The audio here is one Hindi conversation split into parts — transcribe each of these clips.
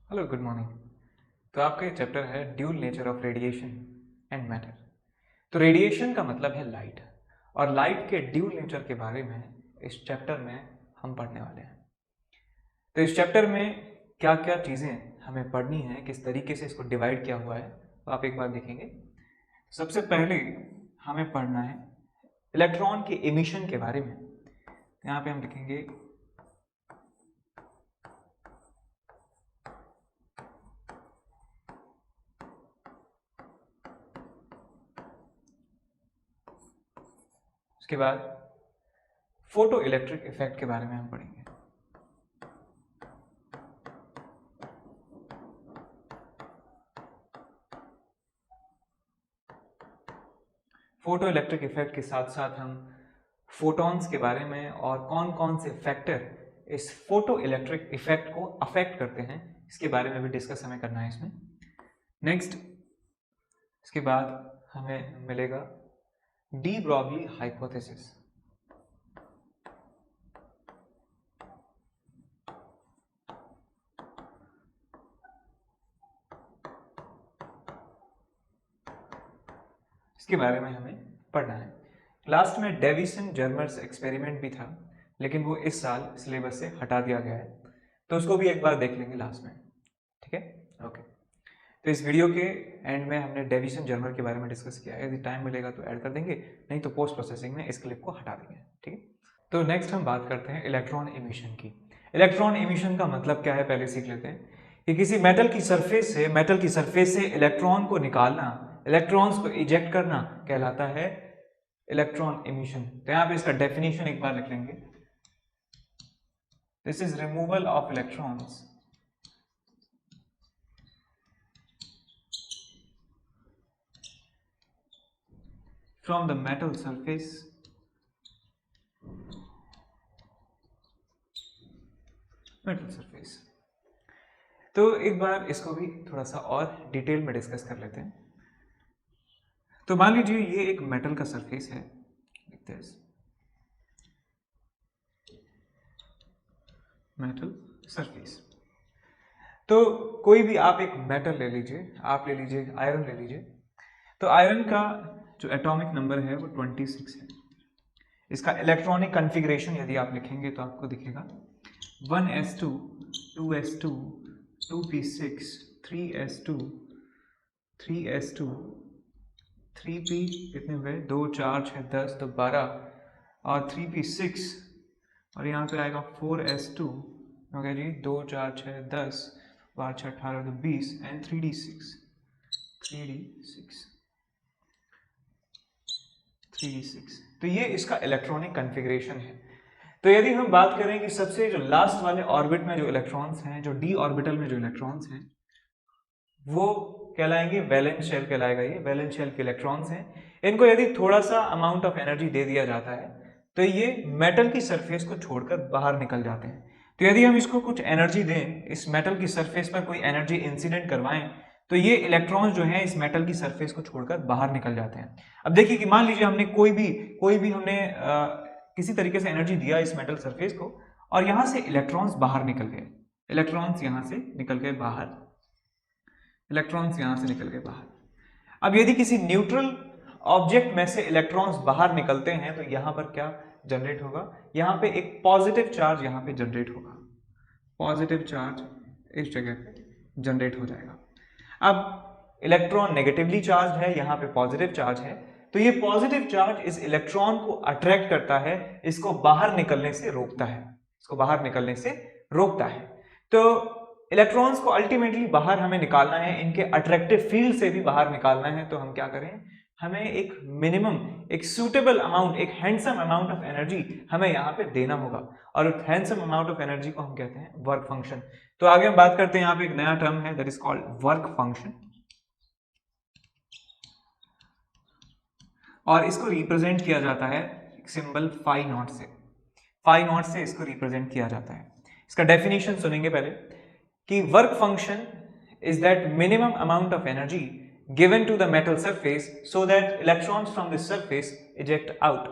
Hello good morning. तो आपका ये चैप्टर है dual nature of radiation and matter. तो रेडिएशन का मतलब है लाइट, और लाइट के ड्यूल नेचर के बारे में इस चैप्टर में हम पढ़ने वाले हैं। तो इस चैप्टर में क्या क्या चीज़ें हमें पढ़नी है, किस तरीके से इसको डिवाइड किया हुआ है, तो आप एक बार देखेंगे। सबसे पहले हमें पढ़ना है इलेक्ट्रॉन के एमिशन के बारे में। यहाँ पे हम लिखेंगे उसके बाद फोटो इलेक्ट्रिक इफेक्ट के बारे में हम पढ़ेंगे। फोटो इलेक्ट्रिक इफेक्ट के साथ साथ हम फोटॉन्स के बारे में और कौन कौन से फैक्टर इस फोटो इलेक्ट्रिक इफेक्ट को अफेक्ट करते हैं इसके बारे में भी डिस्कस हमें करना है इसमें। नेक्स्ट इसके बाद हमें मिलेगा डी ब्रॉगली हाइपोथेसिस। इसके बारे में हमें पढ़ना है। लास्ट में डेविसन जर्मर्स एक्सपेरिमेंट भी था, लेकिन वो इस साल सिलेबस से हटा दिया गया है, तो उसको भी एक बार देख लेंगे लास्ट में। ठीक है, ओके। तो इस वीडियो के एंड में हमने डेविसन जर्मर के बारे में डिस्कस किया है। यदि टाइम मिलेगा तो ऐड कर देंगे, नहीं तो पोस्ट प्रोसेसिंग में इस क्लिप को हटा देंगे। ठीक है, तो नेक्स्ट हम बात करते हैं इलेक्ट्रॉन एमिशन की। इलेक्ट्रॉन एमिशन का मतलब क्या है पहले सीख लेते हैं कि किसी मेटल की सरफेस से इलेक्ट्रॉन को निकालना, इलेक्ट्रॉन्स को इजेक्ट करना कहलाता है इलेक्ट्रॉन एमिशन। तो यहाँ पे इसका डेफिनेशन एक बार लिख लेंगे। This is removal of electrons from the metal surface तो एक बार इसको भी थोड़ा सा और डिटेल में डिस्कस कर लेते हैं। तो मान लीजिए ये एक मेटल का सरफेस है, देखते हैं मेटल सरफेस। तो कोई भी आप एक मेटल ले लीजिए, आप ले लीजिए आयरन ले लीजिए। तो आयरन का जो एटॉमिक नंबर है वो 26 है। इसका इलेक्ट्रॉनिक कॉन्फ़िगरेशन यदि आप लिखेंगे तो आपको दिखेगा 1s2 2s2 2p6 3s2 3s2 3p कितने हुए 2 4 6 10 तो 12 और 3p6 और यहाँ पे आएगा 4s2 हो गया जी 2 4 6 10 12 6 18 तो 20 एंड 3d6 तो ये इसका इलेक्ट्रॉनिक कॉन्फ़िगरेशन है। तो यदि हम बात करें कि सबसे जो लास्ट वाले ऑर्बिट में जो इलेक्ट्रॉन्स हैं, जो डी ऑर्बिटल में जो इलेक्ट्रॉन्स हैं, वो कहलाएंगे वैलेंस शेल कहलाएगा। ये वैलेंस शेल के इलेक्ट्रॉन्स हैं। इनको यदि थोड़ा सा अमाउंट ऑफ एनर्जी दे दिया जाता है तो ये मेटल की सरफेस को छोड़कर बाहर निकल जाते हैं। तो यदि हम इसको कुछ एनर्जी दें, इस मेटल की सरफेस पर कोई एनर्जी इंसिडेंट करवाएं, तो ये इलेक्ट्रॉन्स जो हैं इस मेटल की सरफेस को छोड़कर बाहर निकल जाते हैं। अब देखिए कि मान लीजिए हमने कोई भी हमने किसी तरीके से एनर्जी दिया इस मेटल सरफेस को, और यहां से इलेक्ट्रॉन्स बाहर निकल गए, इलेक्ट्रॉन्स यहां से निकल गए बाहर, इलेक्ट्रॉन्स यहां से निकल गए बाहर। अब यदि किसी न्यूट्रल ऑब्जेक्ट में से इलेक्ट्रॉन्स बाहर निकलते हैं तो यहां पर क्या जनरेट होगा, यहां पे एक पॉजिटिव चार्ज यहां पे जनरेट होगा, पॉजिटिव चार्ज इस जगह पे जनरेट हो जाएगा। अब इलेक्ट्रॉन नेगेटिवली चार्ज है, यहां पे पॉजिटिव चार्ज है, तो ये पॉजिटिव चार्ज इस इलेक्ट्रॉन को अट्रैक्ट करता है, इसको बाहर निकलने से रोकता है, इसको बाहर निकलने से रोकता है। तो इलेक्ट्रॉन्स को अल्टीमेटली बाहर हमें निकालना है, इनके अट्रैक्टिव फील्ड से भी बाहर निकालना है। तो हम क्या करें, हमें एक मिनिमम, एक सूटेबल अमाउंट, एक हैंडसम अमाउंट ऑफ एनर्जी हमें यहाँ पे देना होगा, और हैंडसम अमाउंट ऑफ एनर्जी को हम कहते हैं वर्क फंक्शन। तो आगे हम बात करते हैं, यहाँ पे एक नया टर्म है that is called work function, और इसको रिप्रेजेंट किया जाता है सिंबल फाई नॉट से। फाई नॉट से इसको रिप्रेजेंट किया जाता है। इसका डेफिनेशन सुनेंगे पहले कि work function is that minimum amount of energy given to the metal surface so that electrons from this surface eject out।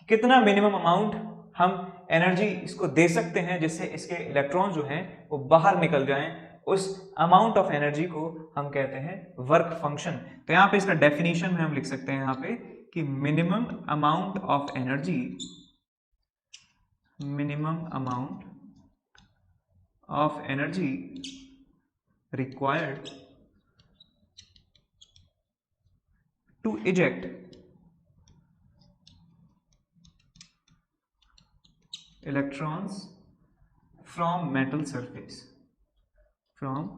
कितना मिनिमम अमाउंट हम एनर्जी इसको दे सकते हैं जिससे इसके इलेक्ट्रॉन जो हैं वो बाहर निकल जाएं उस अमाउंट ऑफ एनर्जी को हम कहते हैं वर्क फंक्शन। तो यहाँ पे इसका डेफिनेशन में हम लिख सकते हैं यहाँ पे कि minimum amount of energy, minimum amount of energy required to eject electrons from metal surface, from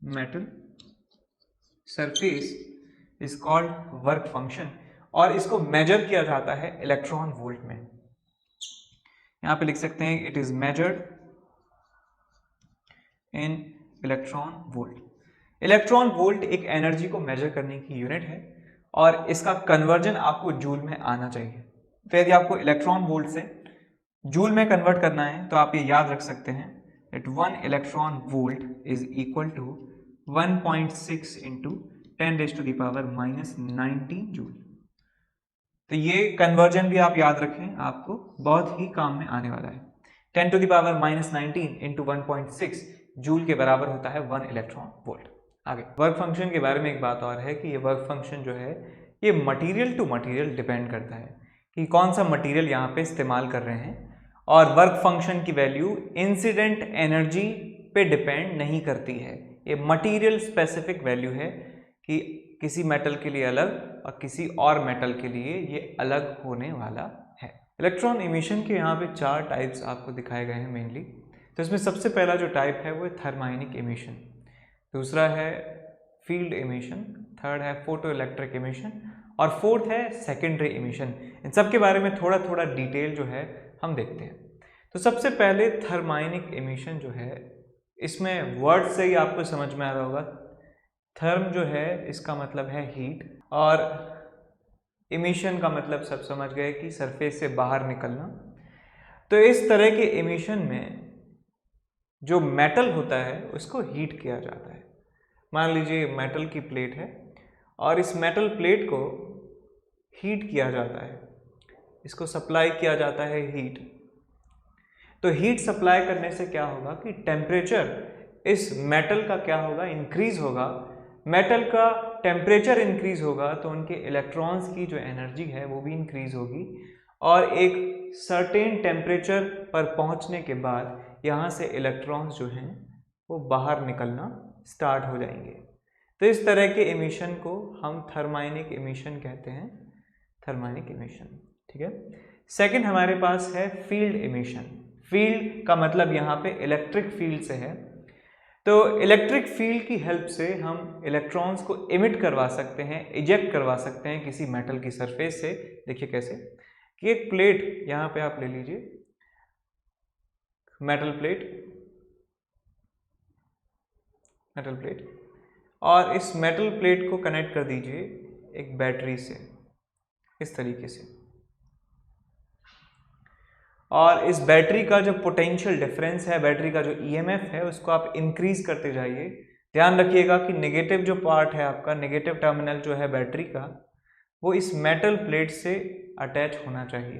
metal surface is called work function, और इसको मेजर किया जाता है इलेक्ट्रॉन वोल्ट में। यहां पे लिख सकते हैं it is measured in electron volt. Electron volt एक एनर्जी को मेजर करने की यूनिट है और इसका कन्वर्जन आपको जूल में आना चाहिए। तो यदि आपको इलेक्ट्रॉन वोल्ट से जूल में कन्वर्ट करना है तो आप ये याद रख सकते हैं that 1 electron volt is equal to 1.6 into 10⁻⁻19 joule. तो ये कन्वर्जन भी आप याद रखें, आपको बहुत ही काम में आने वाला है। 10⁻⁻19 इंटू 1.6 जूल के बराबर होता है 1 इलेक्ट्रॉन वोल्ट। आगे वर्क फंक्शन के बारे में एक बात और है कि ये वर्क फंक्शन जो है ये मटेरियल टू मटेरियल डिपेंड करता है कि कौन सा मटेरियल यहाँ पे इस्तेमाल कर रहे हैं, और वर्क फंक्शन की वैल्यू इंसिडेंट एनर्जी पे डिपेंड नहीं करती है। ये मटेरियल स्पेसिफिक वैल्यू है कि किसी मेटल के लिए अलग और किसी और मेटल के लिए ये अलग होने वाला है। इलेक्ट्रॉन इमिशन के यहाँ पे 4 टाइप्स आपको दिखाए गए हैं मेनली। तो इसमें सबसे पहला जो टाइप है वो है थर्माइनिक इमिशन, दूसरा है फील्ड इमिशन, थर्ड है फोटो इलेक्ट्रिक इमिशन और फोर्थ है सेकेंडरी इमिशन। इन सब के बारे में थोड़ा थोड़ा डिटेल जो है हम देखते हैं। तो सबसे पहले थर्माइनिक इमिशन जो है, इसमें वर्ड से ही आपको समझ में आ रहा होगा। थर्म जो है इसका मतलब है हीट और इमिशन का मतलब सब समझ गए कि सरफेस से बाहर निकलना। तो इस तरह के इमिशन में जो मेटल होता है उसको हीट किया जाता है। मान लीजिए मेटल की प्लेट है और इस मेटल प्लेट को हीट किया जाता है, इसको सप्लाई किया जाता है हीट। तो हीट सप्लाई करने से क्या होगा कि टेम्परेचर इस मेटल का क्या होगा, इंक्रीज होगा। मेटल का टेम्परेचर इंक्रीज होगा तो उनके इलेक्ट्रॉन्स की जो एनर्जी है वो भी इंक्रीज होगी और एक सर्टेन टेम्परेचर पर पहुंचने के बाद यहाँ से इलेक्ट्रॉन्स जो हैं वो बाहर निकलना स्टार्ट हो जाएंगे। तो इस तरह के इमिशन को हम थर्माइनिक इमिशन कहते हैं, थर्माइनिक इमिशन। ठीक है। सेकंड हमारे पास है फील्ड इमिशन। फील्ड का मतलब यहाँ पे इलेक्ट्रिक फील्ड से है। तो इलेक्ट्रिक फील्ड की हेल्प से हम इलेक्ट्रॉन्स को इमिट करवा सकते हैं, इजेक्ट करवा सकते हैं किसी मेटल की सरफेस से। देखिए कैसे कि एक प्लेट यहाँ पे आप ले लीजिए, मेटल प्लेट, मेटल प्लेट, और इस मेटल प्लेट को कनेक्ट कर दीजिए एक बैटरी से इस तरीके से, और इस बैटरी का जो पोटेंशियल डिफरेंस है, बैटरी का जो ईएमएफ है, उसको आप इंक्रीज करते जाइए। ध्यान रखिएगा कि नेगेटिव जो पार्ट है आपका, नेगेटिव टर्मिनल जो है बैटरी का, वो इस मेटल प्लेट से अटैच होना चाहिए।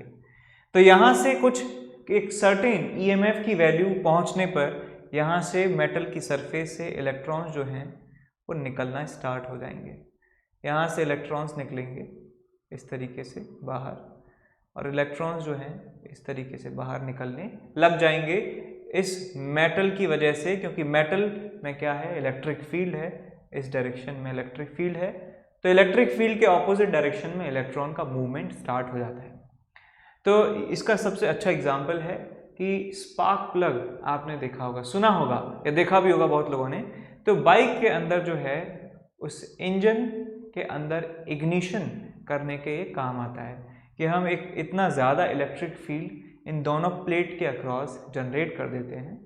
तो यहाँ से कुछ एक सर्टेन ईएमएफ की वैल्यू पहुँचने पर यहाँ से मेटल की सरफेस से इलेक्ट्रॉन्स जो हैं वो निकलना स्टार्ट हो जाएंगे। यहाँ से इलेक्ट्रॉन्स निकलेंगे इस तरीके से बाहर, और इलेक्ट्रॉन्स जो हैं इस तरीके से बाहर निकलने लग जाएंगे इस मेटल की वजह से, क्योंकि मेटल में क्या है, इलेक्ट्रिक फील्ड है, इस डायरेक्शन में इलेक्ट्रिक फील्ड है। तो इलेक्ट्रिक फील्ड के ऑपोजिट डायरेक्शन में इलेक्ट्रॉन का मूवमेंट स्टार्ट हो जाता है। तो इसका सबसे अच्छा एग्जाम्पल है कि स्पार्क प्लग आपने देखा होगा, सुना होगा या देखा भी होगा बहुत लोगों ने। तो बाइक के अंदर जो है उस इंजन के अंदर इग्निशन करने के ये काम आता है कि हम एक इतना ज़्यादा इलेक्ट्रिक फील्ड इन दोनों प्लेट के अक्रॉस जनरेट कर देते हैं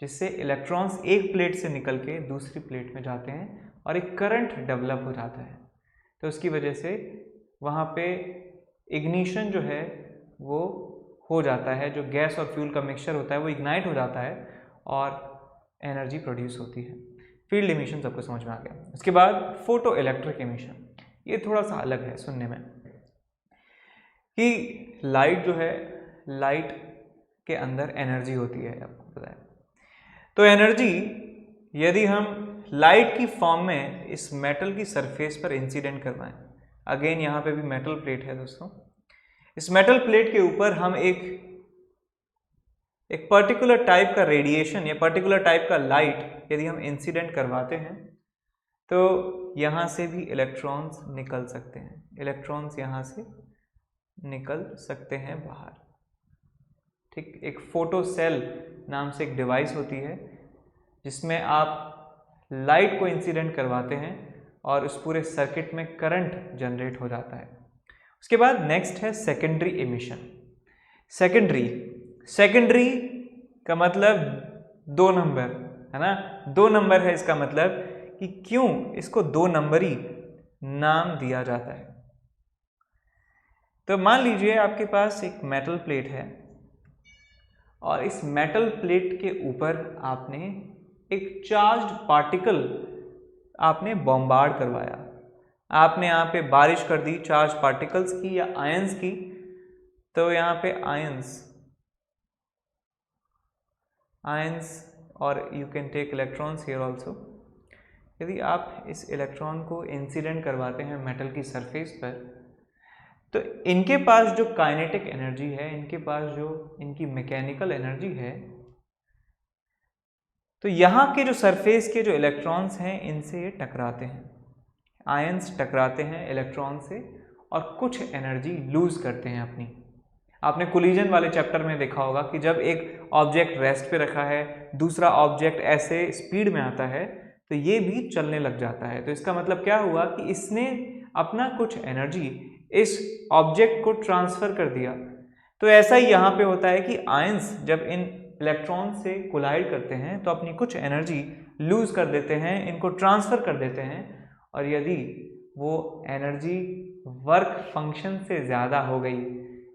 जिससे इलेक्ट्रॉन्स एक प्लेट से निकल के दूसरी प्लेट में जाते हैं और एक करंट डेवलप हो जाता है। तो उसकी वजह से वहाँ पे इग्निशन जो है वो हो जाता है, जो गैस और फ्यूल का मिक्सचर होता है वो इग्नाइट हो जाता है और एनर्जी प्रोड्यूस होती है। फील्ड इमिशन सबको समझ में आ गया। उसके बाद फोटो इलेक्ट्रिक इमिशन, ये थोड़ा सा अलग है सुनने में, कि लाइट जो है, लाइट के अंदर एनर्जी होती है, आपको पता है। तो एनर्जी यदि हम लाइट की फॉर्म में इस मेटल की सरफेस पर इंसिडेंट करवाएं, अगेन यहाँ पे भी मेटल प्लेट है दोस्तों, इस मेटल प्लेट के ऊपर हम एक पर्टिकुलर टाइप का रेडिएशन या पर्टिकुलर टाइप का लाइट यदि हम इंसिडेंट करवाते हैं तो यहाँ से भी इलेक्ट्रॉन्स निकल सकते हैं, इलेक्ट्रॉन्स यहाँ से निकल सकते हैं बाहर। ठीक, एक फोटो सेल नाम से एक डिवाइस होती है जिसमें आप लाइट को इंसिडेंट करवाते हैं और उस पूरे सर्किट में करंट जनरेट हो जाता है। उसके बाद नेक्स्ट है सेकेंडरी एमिशन। सेकेंडरी का मतलब 2 नंबर है ना, 2 नंबर है इसका मतलब कि क्यों इसको 2 नंबरी नाम दिया जाता है। तो मान लीजिए आपके पास एक मेटल प्लेट है और इस मेटल प्लेट के ऊपर आपने एक चार्ज्ड पार्टिकल आपने बॉम्बार्ड करवाया, आपने यहाँ पे बारिश कर दी चार्ज पार्टिकल्स की या आयंस की। तो यहाँ पे आयंस और you can take electrons here also. यदि आप इस इलेक्ट्रॉन को इंसिडेंट करवाते हैं मेटल की सरफेस पर तो इनके पास जो काइनेटिक एनर्जी है, इनके पास जो इनकी मैकेनिकल एनर्जी है, तो यहाँ के जो सरफेस के जो इलेक्ट्रॉन्स हैं इनसे ये टकराते हैं, आयंस टकराते हैं इलेक्ट्रॉन से और कुछ एनर्जी लूज करते हैं अपनी। आपने कोलिजन वाले चैप्टर में देखा होगा कि जब एक ऑब्जेक्ट रेस्ट पे रखा है, दूसरा ऑब्जेक्ट ऐसे स्पीड में आता है तो ये भी चलने लग जाता है। तो इसका मतलब क्या हुआ कि इसने अपना कुछ एनर्जी इस ऑब्जेक्ट को ट्रांसफर कर दिया। तो ऐसा ही यहाँ पे होता है कि आयंस जब इन इलेक्ट्रॉन से कोलाइड करते हैं तो अपनी कुछ एनर्जी लूज कर देते हैं, इनको ट्रांसफर कर देते हैं, और यदि वो एनर्जी वर्क फंक्शन से ज़्यादा हो गई,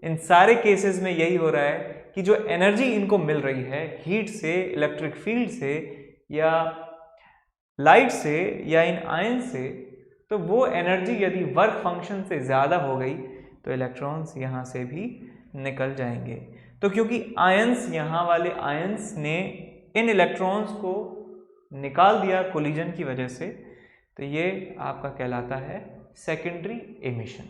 इन सारे केसेस में यही हो रहा है कि जो एनर्जी इनको मिल रही है हीट से, इलेक्ट्रिक फील्ड से या लाइट से या इन आयन से, तो वो एनर्जी यदि वर्क फंक्शन से ज़्यादा हो गई तो इलेक्ट्रॉन्स यहाँ से भी निकल जाएंगे। तो क्योंकि आयंस, यहाँ वाले आयंस ने इन इलेक्ट्रॉन्स को निकाल दिया कोलिजन की वजह से, तो ये आपका कहलाता है सेकेंडरी एमिशन।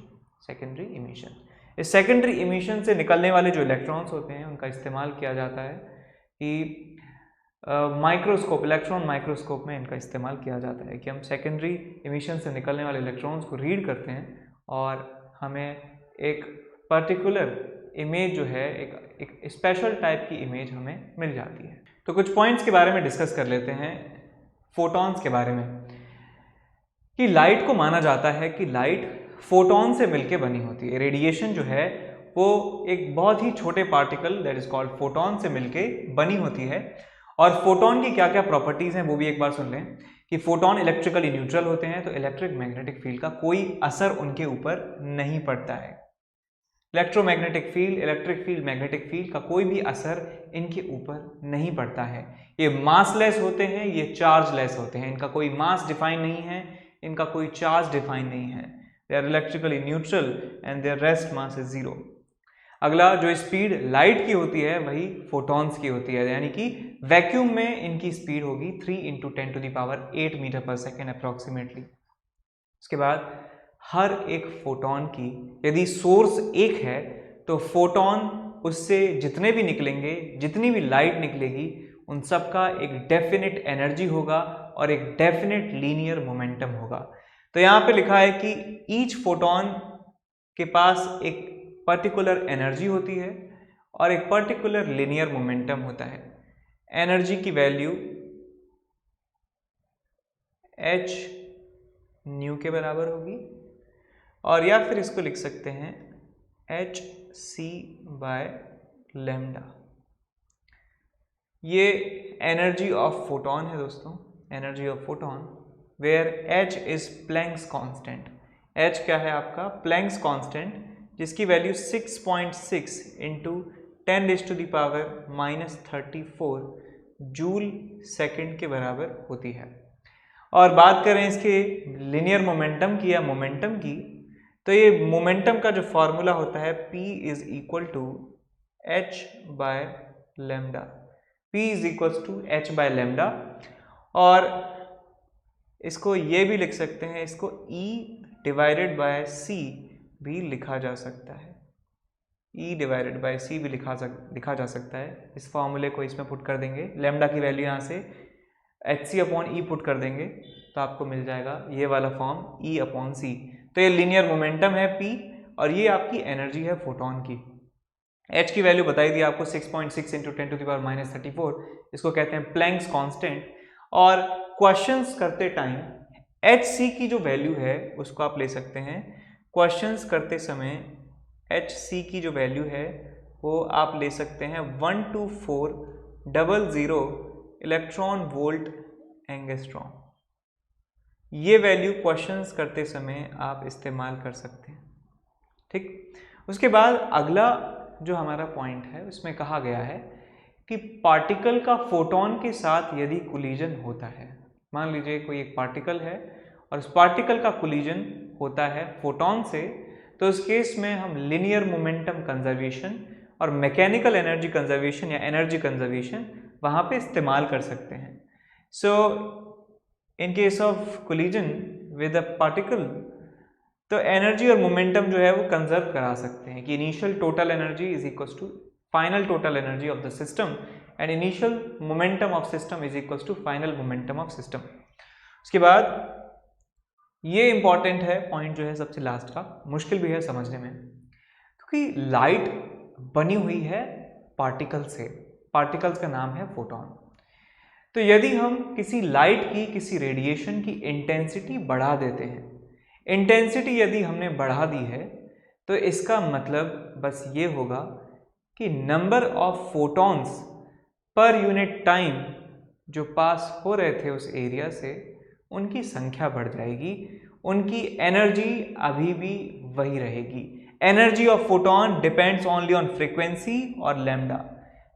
इस सेकेंडरी एमिशन से निकलने वाले जो इलेक्ट्रॉन्स होते हैं उनका इस्तेमाल किया जाता है कि माइक्रोस्कोप, इलेक्ट्रॉन माइक्रोस्कोप में इनका इस्तेमाल किया जाता है कि हम सेकेंडरी एमिशन से निकलने वाले इलेक्ट्रॉन्स को रीड करते हैं और हमें एक पर्टिकुलर इमेज जो है, एक स्पेशल टाइप की इमेज हमें मिल जाती है। तो कुछ पॉइंट्स के बारे में डिस्कस कर लेते हैं फोटॉन्स के बारे में, कि लाइट को माना जाता है कि लाइट फोटॉन से मिलके बनी होती है। रेडिएशन जो है वो एक बहुत ही छोटे particle that is called photon से मिलके बनी होती है। और फोटॉन की क्या क्या प्रॉपर्टीज हैं वो भी एक बार सुन लें कि फोटॉन इलेक्ट्रिकली न्यूट्रल होते हैं, तो इलेक्ट्रिक मैग्नेटिक फील्ड का कोई असर उनके ऊपर नहीं पड़ता है। Electromagnetic field, electric field, magnetic field का कोई भी असर इनके ऊपर नहीं पड़ता है। ये मासलेस होते हैं, ये चार्जलेस होते हैं, इनका कोई मास डिफाइन नहीं है, इनका कोई चार्ज डिफाइन नहीं है। They are electrically neutral and their rest mass is 0। अगला, जो स्पीड लाइट की होती है वही फोटॉन्स की होती है, यानी कि वैक्यूम में इनकी स्पीड होगी 3 × 10⁸ मीटर पर सेकेंड अप्रॉक्सीमेटली। उसके बाद हर एक फोटॉन की यदि सोर्स एक है तो फोटॉन उससे जितने भी निकलेंगे, जितनी भी लाइट निकलेगी, उन सब का एक डेफिनेट एनर्जी होगा और एक डेफिनेट लीनियर मोमेंटम होगा। तो यहाँ पे लिखा है कि ईच फोटॉन के पास एक पर्टिकुलर एनर्जी होती है और एक पर्टिकुलर लीनियर मोमेंटम होता है। एनर्जी की वैल्यू h न्यू के बराबर होगी, और या फिर इसको लिख सकते हैं hc/λ। ये एनर्जी ऑफ फोटॉन है दोस्तों, energy of photon, where h is Planck's constant. h क्या है आपका? प्लैंक्स कांस्टेंट, जिसकी वैल्यू 6.6 × 10⁻⁻34 जूल सेकंड के बराबर होती है। और बात करें इसके लीनियर मोमेंटम की या मोमेंटम की, तो ये मोमेंटम का जो फॉर्मूला होता है P = h/λ। P = h/λ, और इसको ये भी लिख सकते हैं, इसको E/C भी लिखा जा सकता है, E/C भी लिखा जा सकता है। इस फॉर्मूले को इसमें पुट कर देंगे, लैम्डा की वैल्यू यहाँ से hc/E पुट कर देंगे तो आपको मिल जाएगा ये वाला फॉर्म E/C। तो ये लीनियर मोमेंटम है P और ये आपकी एनर्जी है फोटोन की। H की वैल्यू बताई दी आपको 6.6 × 10⁻34, इसको कहते हैं प्लैंक्स कांस्टेंट। और क्वेश्चंस करते टाइम hc की जो वैल्यू है उसको आप ले सकते हैं, क्वेश्चंस करते समय hc की जो वैल्यू है वो आप ले सकते हैं 12400 इलेक्ट्रॉन वोल्ट एंगस्ट्रॉम। ये वैल्यू क्वेश्चंस करते समय आप इस्तेमाल कर सकते हैं, ठीक। उसके बाद अगला जो हमारा पॉइंट है उसमें कहा गया है कि पार्टिकल का फोटोन के साथ यदि कोलिजन होता है, मान लीजिए कोई एक पार्टिकल है और उस पार्टिकल का कोलिजन होता है फोटोन से, तो उस केस में हम लिनियर मोमेंटम कंजर्वेशन और मैकेनिकल एनर्जी कंजर्वेशन या एनर्जी कंजर्वेशन वहाँ पे इस्तेमाल कर सकते हैं। So in case of collision with a particle, तो एनर्जी और मोमेंटम जो है वो कंजर्व करा सकते हैं कि initial total energy is equal to final total energy of the system and initial momentum of system is equal to final momentum of system. उसके बाद ये इंपॉर्टेंट है पॉइंट जो है सबसे लास्ट का, मुश्किल भी है समझने में, क्योंकि लाइट बनी हुई है पार्टिकल से, पार्टिकल्स का नाम है फोटोन। तो यदि हम किसी लाइट की, किसी रेडिएशन की इंटेंसिटी बढ़ा देते हैं, इंटेंसिटी यदि हमने बढ़ा दी है तो इसका मतलब बस ये होगा कि number of photons per unit time जो पास हो रहे थे उस एरिया से, उनकी संख्या बढ़ जाएगी, उनकी एनर्जी अभी भी वही रहेगी। Energy of photon depends only on frequency और लैम्डा।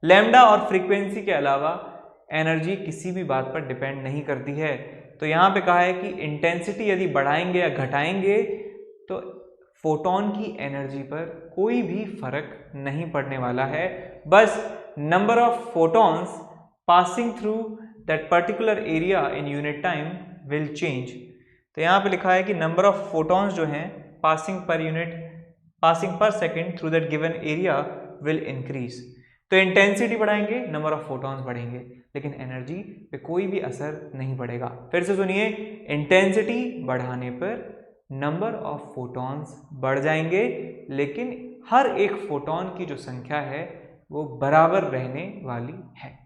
लैम्डा और फ्रीक्वेंसी के अलावा एनर्जी किसी भी बात पर डिपेंड नहीं करती है। तो यहाँ पे कहा है कि इंटेंसिटी यदि बढ़ाएंगे या घटाएंगे तो फोटोन की एनर्जी पर कोई भी फर्क नहीं पड़ने वाला है, बस number of photons passing through that particular area in unit time will change. तो यहाँ पे लिखा है कि नंबर ऑफ फोटॉन्स जो हैं पासिंग पर second through that given area will increase. तो इंटेंसिटी बढ़ाएंगे, नंबर ऑफ फोटॉन्स बढ़ेंगे, लेकिन एनर्जी पे कोई भी असर नहीं पड़ेगा। फिर से सुनिए, इंटेंसिटी बढ़ाने पर नंबर ऑफ फोटॉन्स बढ़ जाएंगे, लेकिन हर एक फोटॉन की जो संख्या है वो बराबर रहने वाली है।